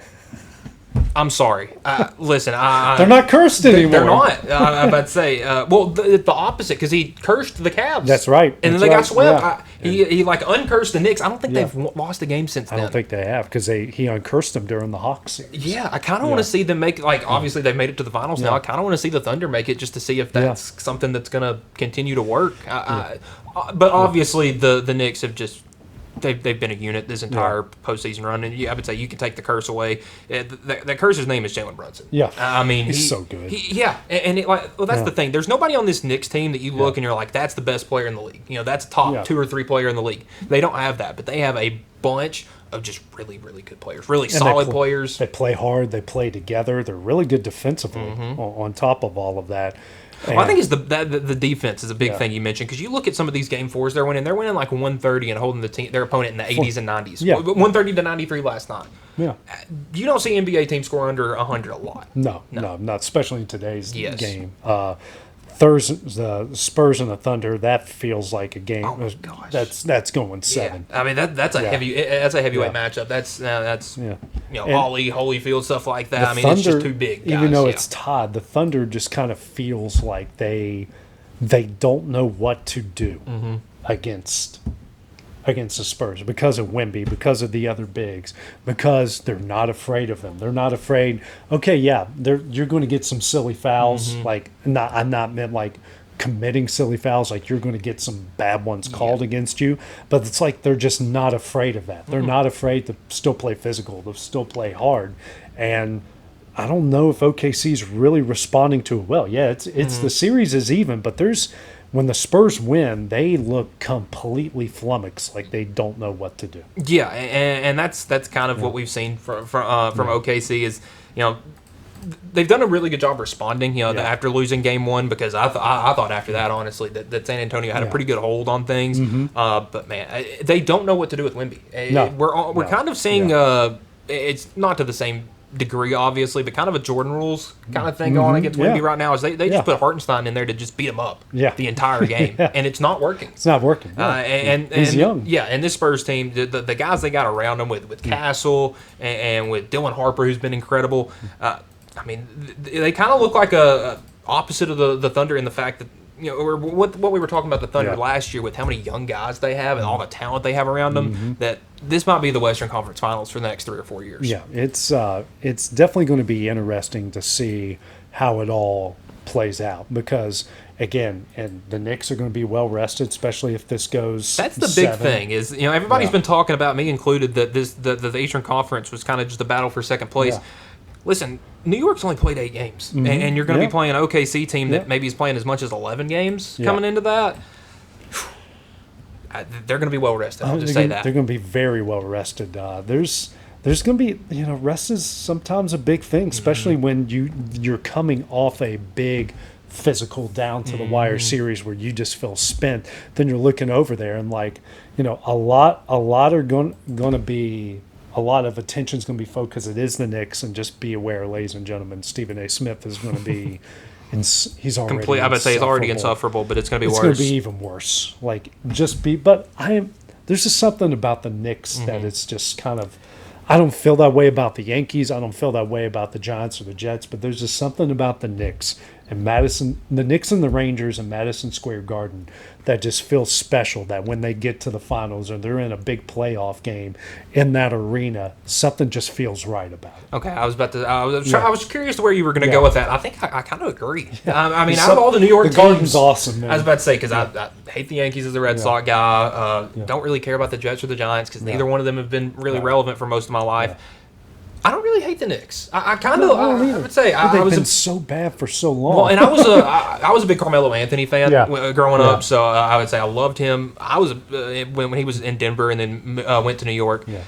I'm sorry. Listen, they're not cursed anymore. They're not. I'm about to say. The opposite, because he cursed the Cavs. That's right. And then they got swept. Yeah. He uncursed the Knicks. I don't think they've lost a game since then. I don't think they have, because he uncursed them during the Hawks series. Yeah, I kind of want to see them make obviously they've made it to the finals now. I kind of want to see the Thunder make it just to see if that's something that's going to continue to work. But obviously the Knicks have just. They've been a unit this entire postseason run, and I would say you can take the curse away. That curse's name is Jalen Brunson. Yeah, I mean he's so good. That's the thing. There's nobody on this Knicks team that you look and you're like, that's the best player in the league. That's top 2 or 3 player in the league. They don't have that, but they have a bunch of just really, really good players, really solid players. They play hard. They play together. They're really good defensively. On top of all of that. Well, I think it's the defense is a big thing you mentioned, because you look at some of these game fours they're winning 130 and holding their opponent in the 80s and 90s. 130 to 93 last night. Yeah, you don't see NBA teams score under 100 a lot. No, not especially in today's game. the Spurs and the Thunder, that feels like a game. Oh my gosh. That's going 7. Yeah. I mean that's a heavyweight matchup. That's Ollie, Holyfield, stuff like that. I mean, Thunder, it's just too big, guys. Even though it's tied, the Thunder just kind of feels like they don't know what to do against the Spurs because of Wemby, because of the other bigs, because they're not afraid of them. They're not afraid. Okay, yeah, you're going to get some silly fouls. I'm not meant like committing silly fouls. Like you're going to get some bad ones called against you. But it's like they're just not afraid of that. They're not afraid to still play physical. To still play hard. And I don't know if OKC's really responding to it well. Yeah, it's the series is even, but when the Spurs win, they look completely flummoxed, like they don't know what to do. Yeah, and that's kind of what we've seen from OKC is, they've done a really good job responding, after losing game 1, because I thought after that, honestly, that San Antonio had a pretty good hold on things. But, man, they don't know what to do with Wemby. We're kind of seeing it's not to the same degree, obviously, but kind of a Jordan rules kind of thing going on against Wemby right now is they just put Hartenstein in there to just beat him up the entire game, and it's not working. It's not working. And he's young. Yeah, and this Spurs team, the guys they got around them with Castle and with Dylan Harper, who's been incredible. I mean, they kind of look like a opposite of the Thunder in the fact that, or what we were talking about the Thunder last year with how many young guys they have and all the talent they have around them, that this might be the Western Conference Finals for the next 3 or 4 years. Yeah, it's definitely going to be interesting to see how it all plays out because, again, and the Knicks are going to be well rested, especially if this goes. That's the big thing is, everybody's been talking about, me included, that the Eastern Conference was kind of just a battle for second place. Yeah. Listen, New York's only played 8 games, and you're going to be playing an OKC team that maybe is playing as much as 11 games coming into that. They're going to be well rested. I'll just say that they're going to be very well rested. There's going to be rest is sometimes a big thing, especially when you're coming off a big physical down to the wire series where you just feel spent. Then you're looking over there and a lot are going to be. A lot of attention is going to be focused. It is the Knicks, and just be aware, ladies and gentlemen, Stephen A. Smith is going to be. He's already. I would say he's already insufferable, but it's going to be worse. It's going to be even worse. There's just something about the Knicks that it's just kind of. I don't feel that way about the Yankees. I don't feel that way about the Giants or the Jets. But there's just something about the Knicks and the Knicks and the Rangers in Madison Square Garden that just feels special. That when they get to the finals or they're in a big playoff game in that arena, something just feels right about it. Okay, I was curious to where you were going to go with that. I think I kind of agree. I mean, out of all the New York teams, Garden's awesome, man. I was about to say because I hate the Yankees as a Red Sox guy. Don't really care about the Jets or the Giants because neither one of them have been really relevant for most of my life. I don't really hate the Knicks. I would say they've been so bad for so long. Well, and I was a big Carmelo Anthony fan growing up, so I would say I loved him. I was when he was in Denver and then went to New York. Yeah.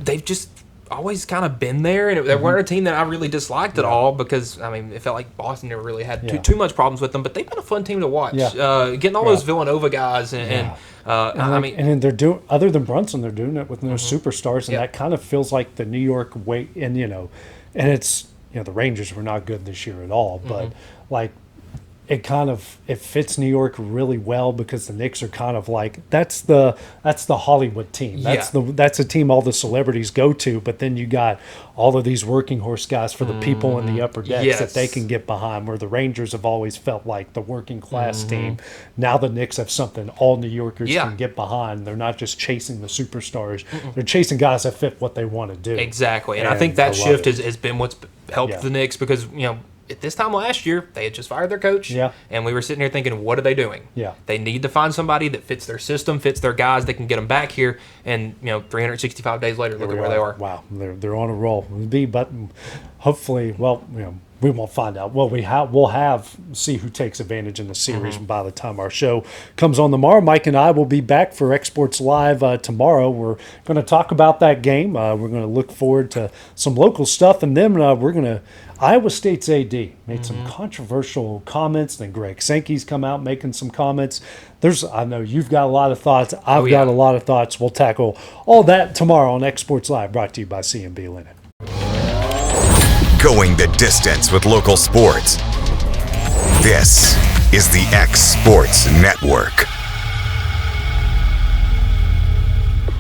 They've just always kind of been there, and they weren't a team that I really disliked at all because it felt like Boston never really had too much problems with them. But they've been a fun team to watch. Getting all those Villanova guys and and they're doing, other than Brunson, they're doing it with no superstars, and that kind of feels like the New York way. And and it's the Rangers were not good this year at all, but it fits New York really well because the Knicks are kind of like that's the Hollywood team. That's a team all the celebrities go to, but then you got all of these working horse guys for the people in the upper decks that they can get behind, where the Rangers have always felt like the working class team. Now the Knicks have something all New Yorkers can get behind. They're not just chasing the superstars. They're chasing guys that fit what they want to do. Exactly. And I think that shift has been what's helped the Knicks because, at this time last year, they had just fired their coach, and we were sitting here thinking, what are they doing? Yeah, they need to find somebody that fits their system, fits their guys, that can get them back here. And 365 days later, look at where they are. Wow, they're on a roll. But hopefully, we won't find out. Well, we'll see who takes advantage in the series by the time our show comes on tomorrow. Mike and I will be back for Exports Live tomorrow. We're going to talk about that game. We're going to look forward to some local stuff, and then we're going to. Iowa State's AD made some controversial comments. Then Greg Sankey's come out making some comments. I know you've got a lot of thoughts. I've got a lot of thoughts. We'll tackle all that tomorrow on Exports Live, brought to you by C&B Linen. Going the distance with local sports. This is the X Sports Network.